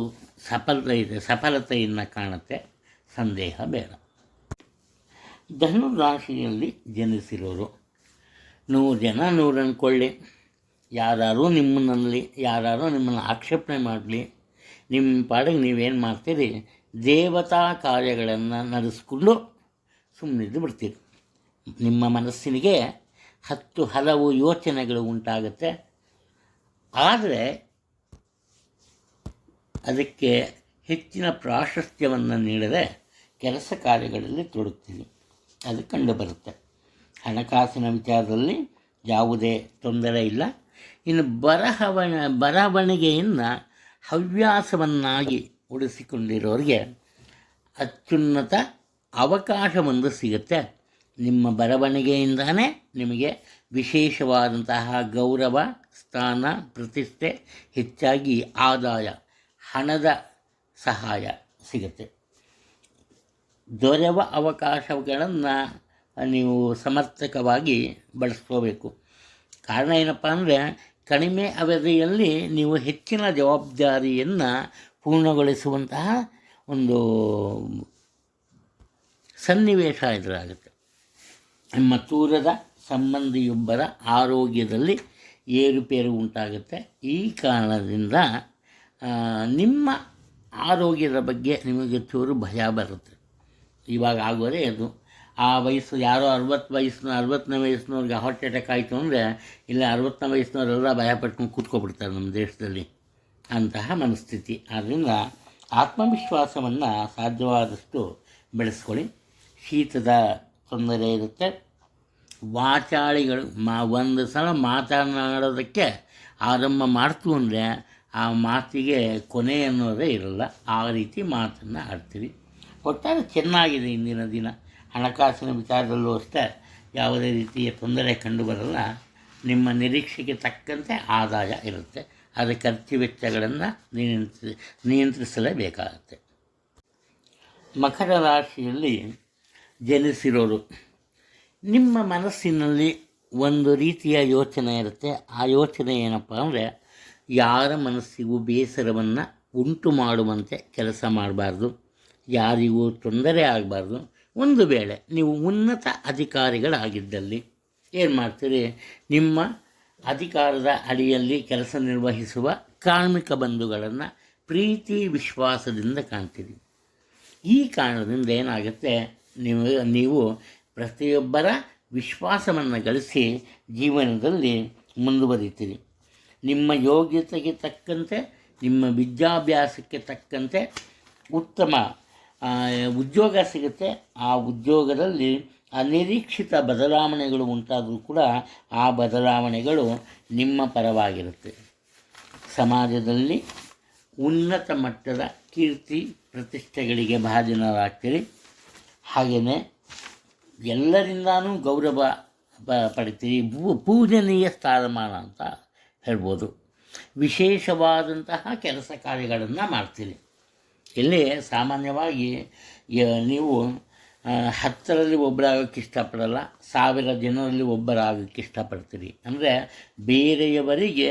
ಸಫಲತೆಯನ್ನು ಕಾಣುತ್ತೆ, ಸಂದೇಹ ಬೇಡ. ಧನುರಾಶಿಯಲ್ಲಿ ಜನಿಸಿರೋರು 100 ಜನ 100 ಅಂದ್ಕೊಳ್ಳಿ, ಯಾರು ನಿಮ್ಮನ್ನು ಆಕ್ಷೇಪಣೆ ಮಾಡಲಿ, ನಿಮ್ಮ ಪಾಡಿಗೆ ನೀವೇನು ಮಾಡ್ತೀರಿ, ದೇವತಾ ಕಾರ್ಯಗಳನ್ನು ನಡೆಸ್ಕೊಂಡು ಸುಮ್ಮನಿದ್ದು ಬಿಡ್ತೀರಿ. ನಿಮ್ಮ ಮನಸ್ಸಿನಿಗೆ 10 ಹಲವು ಯೋಚನೆಗಳು ಉಂಟಾಗುತ್ತೆ. ಆದರೆ ಅದಕ್ಕೆ ಹೆಚ್ಚಿನ ಪ್ರಾಶಸ್ತ್ಯವನ್ನು ನೀಡದೆ ಕೆಲಸ ಕಾರ್ಯಗಳಲ್ಲಿ ತೊಡಗ್ತೀವಿ, ಅದು ಕಂಡುಬರುತ್ತೆ. ಹಣಕಾಸಿನ ವಿಚಾರದಲ್ಲಿ ಯಾವುದೇ ತೊಂದರೆ ಇಲ್ಲ. ಇನ್ನು ಬರವಣಿಗೆಯನ್ನು ಹವ್ಯಾಸವನ್ನಾಗಿ ಉಳಿಸಿಕೊಂಡಿರೋರಿಗೆ ಅತ್ಯುನ್ನತ ಅವಕಾಶವೊಂದು ಸಿಗುತ್ತೆ. ನಿಮ್ಮ ಬರವಣಿಗೆಯಿಂದಲೇ ನಿಮಗೆ ವಿಶೇಷವಾದಂತಹ ಗೌರವ, ಸ್ಥಾನ, ಪ್ರತಿಷ್ಠೆ, ಹೆಚ್ಚಾಗಿ ಆದಾಯ, ಹಣದ ಸಹಾಯ ಸಿಗುತ್ತೆ. ದೊರೆವ ಅವಕಾಶಗಳನ್ನು ನೀವು ಸಮರ್ಥಕವಾಗಿ ಬಳಸ್ಕೋಬೇಕು. ಕಾರಣ ಏನಪ್ಪ ಅಂದರೆ ಕಡಿಮೆ ಅವಧಿಯಲ್ಲಿ ನೀವು ಹೆಚ್ಚಿನ ಜವಾಬ್ದಾರಿಯನ್ನು ಪೂರ್ಣಗೊಳಿಸುವಂತಹ ಒಂದು ಸನ್ನಿವೇಶ ಎದುರಾಗುತ್ತೆ. ನಿಮ್ಮ ದೂರದ ಸಂಬಂಧಿಯೊಬ್ಬರ ಆರೋಗ್ಯದಲ್ಲಿ ಏರುಪೇರು ಉಂಟಾಗುತ್ತೆ. ಈ ಕಾರಣದಿಂದ ನಿಮ್ಮ ಆರೋಗ್ಯದ ಬಗ್ಗೆ ನಿಮಗೆ ಚೂರು ಭಯ ಬರುತ್ತೆ. ಇವಾಗ ಆಗೋದೇ ಅದು. ಆ ವಯಸ್ಸು ಯಾರೋ 60ನೇ ವಯಸ್ಸಿನವ್ರಿಗೆ ಹಾರ್ಟ್ ಅಟ್ಯಾಕ್ ಆಯಿತು ಅಂದರೆ ಇಲ್ಲ 60ನೇ ವಯಸ್ಸಿನವರೆಲ್ಲ ಭಯ ಪಟ್ಕೊಂಡು ಕೂತ್ಕೊಬಿಡ್ತಾರೆ ನಮ್ಮ ದೇಶದಲ್ಲಿ, ಅಂತಹ ಮನಸ್ಥಿತಿ. ಆದ್ದರಿಂದ ಆತ್ಮವಿಶ್ವಾಸವನ್ನು ಸಾಧ್ಯವಾದಷ್ಟು ಬೆಳೆಸ್ಕೊಳ್ಳಿ. ಶೀತದ ತೊಂದರೆ ಇರುತ್ತೆ. ವಾಚಾಳಿಗಳು ಒಂದು ಸಲ ಮಾತನಾಡೋದಕ್ಕೆ ಆರಂಭ ಮಾಡ್ತು ಅಂದರೆ ಆ ಮಾತಿಗೆ ಕೊನೆ ಅನ್ನೋದೇ ಇರಲ್ಲ. ಆ ರೀತಿ ಮಾತನ್ನು ಆಡ್ತೀವಿ. ಒಟ್ಟಾರೆ ಚೆನ್ನಾಗಿದೆ ಇಂದಿನ ದಿನ. ಹಣಕಾಸಿನ ವಿಚಾರದಲ್ಲೂ ಅಷ್ಟೇ ಯಾವುದೇ ರೀತಿಯ ತೊಂದರೆ ಕಂಡುಬರಲ್ಲ. ನಿಮ್ಮ ನಿರೀಕ್ಷೆಗೆ ತಕ್ಕಂತೆ ಆದಾಯ ಇರುತ್ತೆ. ಅದರ ಖರ್ಚು ವೆಚ್ಚಗಳನ್ನು ನಿಯಂತ್ರಿಸಲೇಬೇಕಾಗತ್ತೆ. ಮಕರ ರಾಶಿಯಲ್ಲಿ ಜನಿಸಿರೋರು, ನಿಮ್ಮ ಮನಸ್ಸಿನಲ್ಲಿ ಒಂದು ರೀತಿಯ ಯೋಚನೆ ಇರುತ್ತೆ. ಆ ಯೋಚನೆ ಏನಪ್ಪ ಅಂದರೆ, ಯಾರ ಮನಸ್ಸಿಗೂ ಬೇಸರವನ್ನು ಉಂಟು ಮಾಡುವಂತೆ ಕೆಲಸ ಮಾಡಬಾರ್ದು, ಯಾರಿಗೂ ತೊಂದರೆ ಆಗಬಾರ್ದು. ಒಂದು ವೇಳೆ ನೀವು ಉನ್ನತ ಅಧಿಕಾರಿಗಳಾಗಿದ್ದಲ್ಲಿ ಏನು ಮಾಡ್ತೀರಿ, ನಿಮ್ಮ ಅಧಿಕಾರದ ಅಡಿಯಲ್ಲಿ ಕೆಲಸ ನಿರ್ವಹಿಸುವ ಕಾರ್ಮಿಕ ಬಂಧುಗಳನ್ನು ಪ್ರೀತಿ ವಿಶ್ವಾಸದಿಂದ ಕಾಣ್ತೀರಿ. ಈ ಕಾರಣದಿಂದ ಏನಾಗುತ್ತೆ, ನೀವು ಪ್ರತಿಯೊಬ್ಬರ ವಿಶ್ವಾಸವನ್ನು ಗಳಿಸಿ ಜೀವನದಲ್ಲಿ ಮುಂದುವರಿತೀರಿ. ನಿಮ್ಮ ಯೋಗ್ಯತೆಗೆ ತಕ್ಕಂತೆ, ನಿಮ್ಮ ವಿದ್ಯಾಭ್ಯಾಸಕ್ಕೆ ತಕ್ಕಂತೆ ಉತ್ತಮ ಉದ್ಯೋಗ ಸಿಗುತ್ತೆ. ಆ ಉದ್ಯೋಗದಲ್ಲಿ ಅನಿರೀಕ್ಷಿತ ಬದಲಾವಣೆಗಳು ಉಂಟಾದರೂ ಕೂಡ ಆ ಬದಲಾವಣೆಗಳು ನಿಮ್ಮ ಪರವಾಗಿರುತ್ತೆ. ಸಮಾಜದಲ್ಲಿ ಉನ್ನತ ಮಟ್ಟದ ಕೀರ್ತಿ ಪ್ರತಿಷ್ಠೆಗಳಿಗೆ ಭಾಜನರಾಗ್ತೀರಿ. ಹಾಗೆಯೇ ಎಲ್ಲರಿಂದನೂ ಗೌರವ ಪಡಿತೀರಿ. ಪೂಜನೀಯ ಸ್ಥಾನಮಾನ ಅಂತ ಹೇಳ್ಬೋದು. ವಿಶೇಷವಾದಂತಹ ಕೆಲಸ ಕಾರ್ಯಗಳನ್ನು ಮಾಡ್ತೀರಿ. ಇಲ್ಲಿ ಸಾಮಾನ್ಯವಾಗಿ ನೀವು 10ರಲ್ಲಿ ಒಬ್ಬರಾಗೋಕ್ಕೆ ಇಷ್ಟಪಡಲ್ಲ, 1000 ಜನರಲ್ಲಿ ಒಬ್ಬರಾಗೋಕ್ಕೆ ಇಷ್ಟಪಡ್ತೀರಿ. ಅಂದರೆ ಬೇರೆಯವರಿಗೆ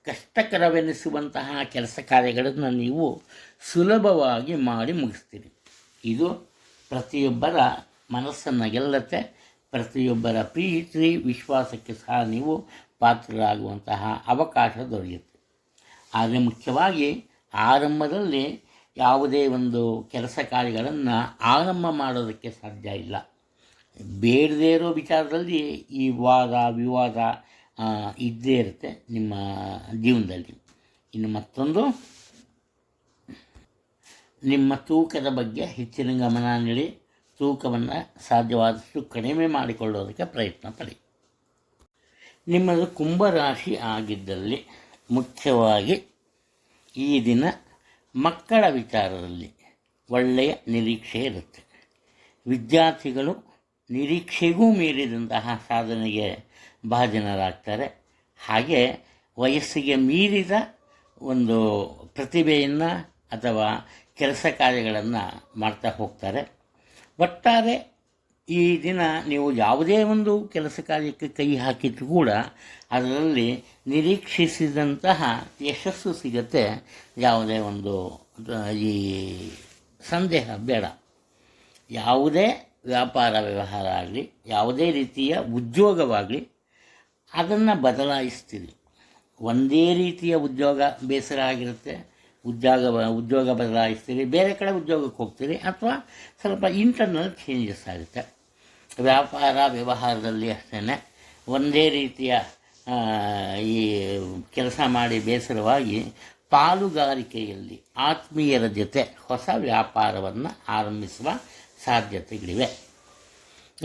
ಕಷ್ಟಕರವೆನಿಸುವಂತಹ ಕೆಲಸ ಕಾರ್ಯಗಳನ್ನು ನೀವು ಸುಲಭವಾಗಿ ಮಾಡಿ ಮುಗಿಸ್ತೀರಿ. ಇದು ಪ್ರತಿಯೊಬ್ಬರ ಮನಸ್ಸನ್ನು ಗೆಲ್ಲುತ್ತೆ. ಪ್ರತಿಯೊಬ್ಬರ ಪ್ರೀತಿ ವಿಶ್ವಾಸಕ್ಕೆ ಸಹ ನೀವು ಪಾತ್ರರಾಗುವಂತಹ ಅವಕಾಶ ದೊರೆಯುತ್ತೆ. ಆದರೆ ಮುಖ್ಯವಾಗಿ ಆರಂಭದಲ್ಲಿ ಯಾವುದೇ ಒಂದು ಕೆಲಸ ಕಾರ್ಯಗಳನ್ನು ಆರಂಭ ಮಾಡೋದಕ್ಕೆ ಸಾಧ್ಯ ಇಲ್ಲ. ಬೇಡದೇ ಇರೋ ವಿಚಾರದಲ್ಲಿ ಈ ವಾದ ವಿವಾದ ಇದ್ದೇ ಇರುತ್ತೆ ನಿಮ್ಮ ಜೀವನದಲ್ಲಿ. ಇನ್ನು ಮತ್ತೊಂದು, ನಿಮ್ಮ ತೂಕದ ಬಗ್ಗೆ ಹೆಚ್ಚಿನ ಗಮನ ನೀಡಿ ತೂಕವನ್ನು ಸಾಧ್ಯವಾದಷ್ಟು ಕಡಿಮೆ ಮಾಡಿಕೊಳ್ಳೋದಕ್ಕೆ ಪ್ರಯತ್ನ ಪಡಿ. ನಿಮ್ಮದು ಕುಂಭರಾಶಿ ಆಗಿದ್ದಲ್ಲಿ ಮುಖ್ಯವಾಗಿ ಈ ದಿನ ಮಕ್ಕಳ ವಿಚಾರದಲ್ಲಿ ಒಳ್ಳೆಯ ನಿರೀಕ್ಷೆ ಇರುತ್ತೆ. ವಿದ್ಯಾರ್ಥಿಗಳು ನಿರೀಕ್ಷೆಗೂ ಮೀರಿದಂತಹ ಸಾಧನೆಗೆ ಭಾಜನರಾಗ್ತಾರೆ. ಹಾಗೆ ವಯಸ್ಸಿಗೆ ಮೀರಿದ ಒಂದು ಪ್ರತಿಭೆಯನ್ನು ಅಥವಾ ಕೆಲಸ ಕಾರ್ಯಗಳನ್ನು ಮಾಡ್ತಾ ಹೋಗ್ತಾರೆ. ಒಟ್ಟಾರೆ ಈ ದಿನ ನೀವು ಯಾವುದೇ ಒಂದು ಕೆಲಸ ಕಾರ್ಯಕ್ಕೆ ಕೈ ಹಾಕಿದರೂ ಕೂಡ ಅದರಲ್ಲಿ ನಿರೀಕ್ಷಿಸಿದಂತಹ ಯಶಸ್ಸು ಸಿಗತ್ತೆ. ಯಾವುದೇ ಒಂದು ಈ ಸಂದೇಹ ಬೇಡ. ಯಾವುದೇ ವ್ಯಾಪಾರ ವ್ಯವಹಾರ ಆಗಲಿ, ಯಾವುದೇ ರೀತಿಯ ಉದ್ಯೋಗವಾಗಲಿ, ಅದನ್ನು ಬದಲಾಯಿಸ್ತೀರಿ. ಒಂದೇ ರೀತಿಯ ಉದ್ಯೋಗ ಬೇಸರ ಆಗಿರುತ್ತೆ, ಉದ್ಯೋಗ ಬದಲಾಯಿಸ್ತೀರಿ, ಬೇರೆ ಕಡೆ ಉದ್ಯೋಗಕ್ಕೆ ಹೋಗ್ತೀರಿ, ಅಥವಾ ಸ್ವಲ್ಪ ಇಂಟರ್ನಲ್ ಚೇಂಜಸ್ ಆಗುತ್ತೆ. ವ್ಯಾಪಾರ ವ್ಯವಹಾರದಲ್ಲಿ ಅಷ್ಟೇ ಒಂದೇ ರೀತಿಯ ಈ ಕೆಲಸ ಮಾಡಿ ಬೇಸರವಾಗಿ ಪಾಲುಗಾರಿಕೆಯಲ್ಲಿ ಆತ್ಮೀಯರ ಜೊತೆ ಹೊಸ ವ್ಯಾಪಾರವನ್ನು ಆರಂಭಿಸುವ ಸಾಧ್ಯತೆಗಳಿವೆ.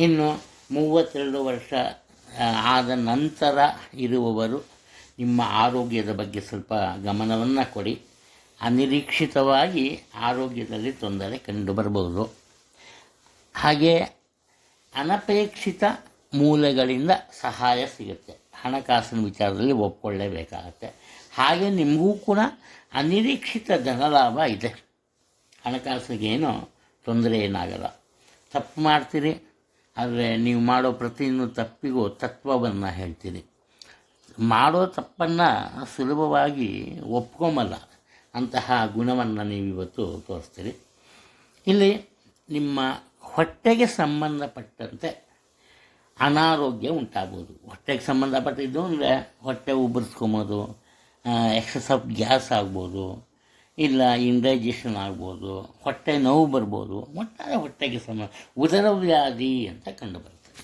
ಇನ್ನು 32 ವರ್ಷ ಆದ ನಂತರ ಇರುವವರು ನಿಮ್ಮ ಆರೋಗ್ಯದ ಬಗ್ಗೆ ಸ್ವಲ್ಪ ಗಮನವನ್ನು ಕೊಡಿ. ಅನಿರೀಕ್ಷಿತವಾಗಿ ಆರೋಗ್ಯದಲ್ಲಿ ತೊಂದರೆ ಕಂಡುಬರಬಹುದು. ಹಾಗೆ ಅನಪೇಕ್ಷಿತ ಮೂಲಗಳಿಂದ ಸಹಾಯ ಸಿಗುತ್ತೆ. ಹಣಕಾಸಿನ ವಿಚಾರದಲ್ಲಿ ಒಪ್ಪಿಕೊಳ್ಳೇಬೇಕಾಗತ್ತೆ. ಹಾಗೆ ನಿಮಗೂ ಕೂಡ ಅನಿರೀಕ್ಷಿತ ಧನಲಾಭ ಇದೆ. ಹಣಕಾಸಿಗೇನೋ ತೊಂದರೆ ಏನಾಗಲ್ಲ. ತಪ್ಪು ಮಾಡ್ತೀರಿ, ಆದರೆ ನೀವು ಮಾಡೋ ಪ್ರತಿಯೊಂದು ತಪ್ಪಿಗೂ ತತ್ವವನ್ನು ಹೇಳ್ತೀರಿ. ಮಾಡೋ ತಪ್ಪನ್ನು ಸುಲಭವಾಗಿ ಒಪ್ಕೊಂಬಲ್ಲ. ಅಂತಹ ಗುಣವನ್ನು ನೀವಿವತ್ತು ತೋರಿಸ್ತೀರಿ. ಇಲ್ಲಿ ನಿಮ್ಮ ಹೊಟ್ಟೆಗೆ ಸಂಬಂಧಪಟ್ಟಂತೆ ಅನಾರೋಗ್ಯ ಉಂಟಾಗ್ಬೋದು. ಹೊಟ್ಟೆಗೆ ಸಂಬಂಧಪಟ್ಟಿದ್ದು ಅಂದರೆ ಹೊಟ್ಟೆ ಉಬ್ಬರಿಸ್ಕೊಂಬೋದು, ಎಕ್ಸಸ್ ಆಫ್ ಗ್ಯಾಸ್ ಆಗ್ಬೋದು, ಇಲ್ಲ ಇಂಡೈಜೆಷನ್ ಆಗ್ಬೋದು, ಹೊಟ್ಟೆ ನೋವು ಬರ್ಬೋದು. ಒಟ್ಟಾರೆ ಹೊಟ್ಟೆಗೆ ಉದರ ವ್ಯಾಧಿ ಅಂತ ಕಂಡುಬರ್ತದೆ.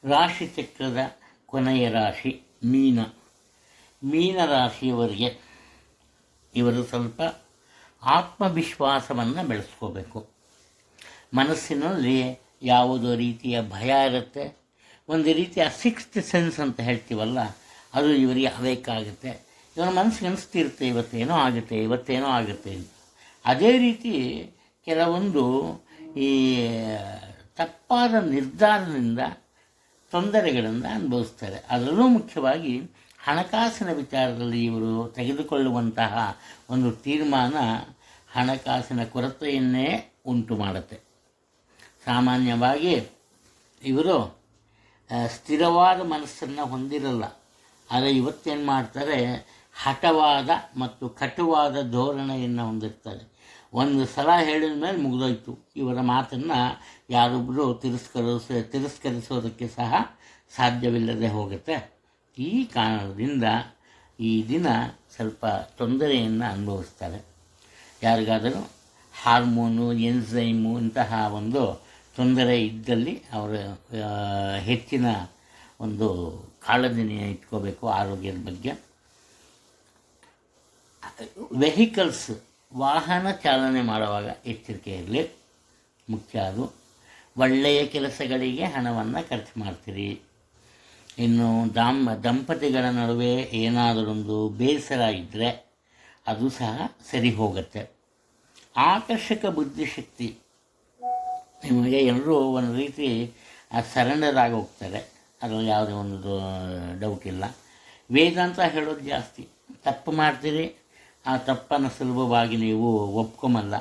ರಾಶಿ ಚಕ್ರದ ಕೊನೆಯ ರಾಶಿ ಮೀನ ರಾಶಿಯವರಿಗೆ ಇವರು ಸ್ವಲ್ಪ ಆತ್ಮವಿಶ್ವಾಸವನ್ನು ಬೆಳೆಸ್ಕೋಬೇಕು. ಮನಸ್ಸಿನಲ್ಲಿ ಯಾವುದೋ ರೀತಿಯ ಭಯ ಇರುತ್ತೆ. ಒಂದು ರೀತಿಯ ಸಿಕ್ಸ್ತ್ ಸೆನ್ಸ್ ಅಂತ ಹೇಳ್ತೀವಲ್ಲ, ಅದು ಇವರಿಗೆ ಬೇಕಾಗುತ್ತೆ. ಇವರ ಮನಸ್ಸಿಗೆ ಅನಿಸ್ತಿರುತ್ತೆ ಇವತ್ತೇನೋ ಆಗುತ್ತೆ ಅಂತ. ಅದೇ ರೀತಿ ಕೆಲವೊಂದು ಈ ತಪ್ಪಾದ ನಿರ್ಧಾರದಿಂದ ತೊಂದರೆಗಳನ್ನು ಅನುಭವಿಸ್ತಾರೆ. ಅದರಲ್ಲೂ ಮುಖ್ಯವಾಗಿ ಹಣಕಾಸಿನ ವಿಚಾರದಲ್ಲಿ ಇವರು ತೆಗೆದುಕೊಳ್ಳುವಂತಹ ಒಂದು ತೀರ್ಮಾನ ಹಣಕಾಸಿನ ಕೊರತೆಯನ್ನೇ ಉಂಟು ಮಾಡುತ್ತೆ. ಸಾಮಾನ್ಯವಾಗಿ ಇವರು ಸ್ಥಿರವಾದ ಮನಸ್ಸನ್ನು ಹೊಂದಿರಲ್ಲ. ಆದರೆ ಇವತ್ತೇನು ಮಾಡ್ತಾರೆ, ಹಠವಾದ ಮತ್ತು ಕಟುವಾದ ಧೋರಣೆಯನ್ನು ಹೊಂದಿರ್ತಾರೆ. ಒಂದು ಸಲ ಹೇಳಿದ ಮೇಲೆ ಮುಗಿದೋಯ್ತು. ಇವರ ಮಾತನ್ನು ಯಾರೊಬ್ಬರು ತಿರಸ್ಕರಿಸೋದಕ್ಕೆ ಸಹ ಸಾಧ್ಯವಿಲ್ಲದೆ ಹೋಗುತ್ತೆ. ಈ ಕಾರಣದಿಂದ ಈ ದಿನ ಸ್ವಲ್ಪ ತೊಂದರೆಯನ್ನು ಅನುಭವಿಸ್ತಾರೆ. ಯಾರಿಗಾದರೂ ಹಾರ್ಮೋನು, ಎನ್ಸೈಮು ಇಂತಹ ಒಂದು ತೊಂದರೆ ಇದ್ದಲ್ಲಿ ಅವರು ಹೆಚ್ಚಿನ ಒಂದು ಕಾಳಜಿಯನ್ನು ಇಟ್ಕೋಬೇಕು ಆರೋಗ್ಯದ ಬಗ್ಗೆ. ವೆಹಿಕಲ್ಸ್, ವಾಹನ ಚಾಲನೆ ಮಾಡುವಾಗ ಎಚ್ಚರಿಕೆ ಇರಲಿ, ಮುಖ್ಯ ಅದು. ಒಳ್ಳೆಯ ಕೆಲಸಗಳಿಗೆ ಹಣವನ್ನು ಖರ್ಚು ಮಾಡ್ತೀರಿ. ಇನ್ನು ದಂಪತಿಗಳ ನಡುವೆ ಏನಾದರೊಂದು ಬೇಸರ ಇದ್ದರೆ ಅದು ಸಹ ಸರಿ ಹೋಗುತ್ತೆ. ಆಕರ್ಷಕ ಬುದ್ಧಿಶಕ್ತಿ, ನಿಮಗೆ ಎಲ್ಲರೂ ಒಂದು ರೀತಿ ಸರೆಂಡರ್ ಆಗಿ ಹೋಗ್ತಾರೆ, ಅದರಲ್ಲಿ ಯಾವುದೇ ಒಂದು ಡೌಟ್ ಇಲ್ಲ. ವೇದಾಂತ ಹೇಳೋದು ಜಾಸ್ತಿ. ತಪ್ಪು ಮಾಡ್ತೀರಿ, ಆ ತಪ್ಪನ್ನು ಸುಲಭವಾಗಿ ನೀವು ಒಪ್ಕೊಂಬಲ್ಲ,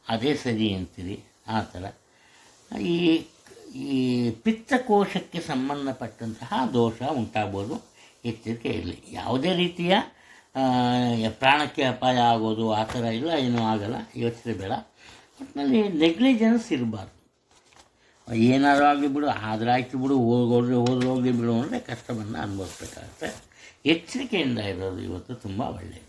ಅದೇ ಸರಿ ಅಂತೀರಿ. ಆ ಥರ ಈ ಪಿತ್ತಕೋಶಕ್ಕೆ ಸಂಬಂಧಪಟ್ಟಂತಹ ದೋಷ ಉಂಟಾಗ್ಬೋದು, ಎಚ್ಚರಿಕೆ ಇರಲಿ. ಯಾವುದೇ ರೀತಿಯ ಪ್ರಾಣಕ್ಕೆ ಅಪಾಯ ಆಗೋದು ಆ ಥರ ಇಲ್ಲ, ಏನೂ ಆಗಲ್ಲ, ಯೋಚನೆ ಬೇಡ. ಒಟ್ಟಿನಲ್ಲಿ ನೆಗ್ಲಿಜೆನ್ಸ್ ಇರಬಾರ್ದು. ಏನಾದರೂ ಆಗಲಿ ಬಿಡು, ಆದ್ರೆ ಆಯ್ತು ಬಿಡು, ಹೋದ್ರೆ ಹೋಗಲಿ ಬಿಡು ಅಂದರೆ ಕಷ್ಟವನ್ನು ಅನುಭವಿಸ್ಬೇಕಾಗತ್ತೆ. ಎಚ್ಚರಿಕೆಯಿಂದ ಇರೋದು ಇವತ್ತು ತುಂಬ ಒಳ್ಳೆಯದು.